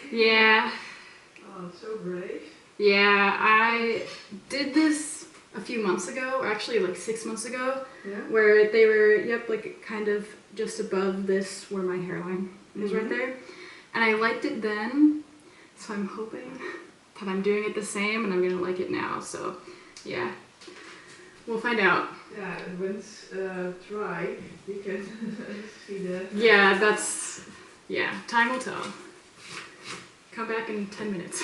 Yeah. Oh, so brave. Yeah, I did this a few months ago, or actually like 6 months ago, where they were, like kind of just above this where my hairline is right there. And I liked it then, so I'm hoping that I'm doing it the same and I'm gonna like it now, so yeah. We'll find out. Yeah, and once dry, you can see the... Yeah, time will tell. Come back in 10 minutes.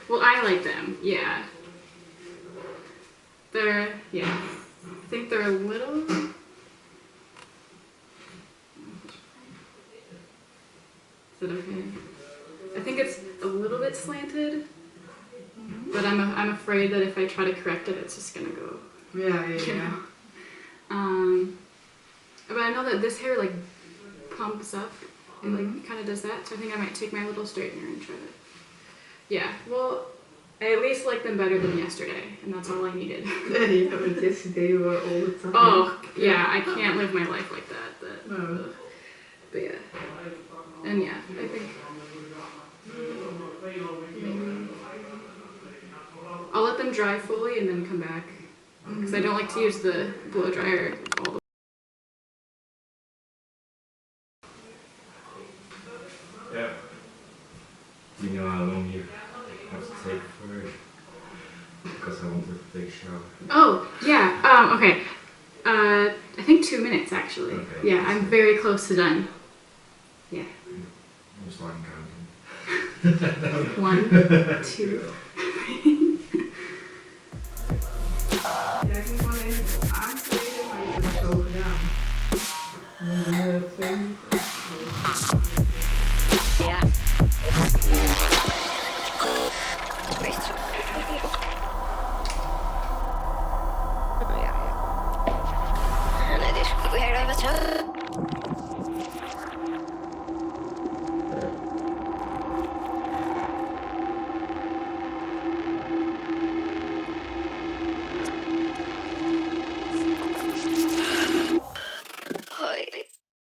Well, I like them, yeah. I think they're a little... Is it okay? I think it's a little bit slanted, but I'm afraid that if I try to correct it, it's just gonna go. Yeah. But I know that this hair like pumps up and like kind of does that, so I think I might take my little straightener and try it. Yeah, well, I at least like them better than yesterday, and that's all I needed. Yeah, but yesterday you were all the time. Oh, yeah, I can't live my life like that. But yeah. And yeah, I think I'll let them dry fully and then come back. Because I don't like to use the blow dryer all the Yeah. Do you know how long you have to take for it? Because I want to take a shower. Oh, yeah. Okay. I think 2 minutes actually. Okay. Yeah, I'm very close to done. Yeah. I'm starting counting. 1, 2. Ja, ik moet gewoon even aankleden, maar je hebt het zo gedaan. En dan 2 minuten.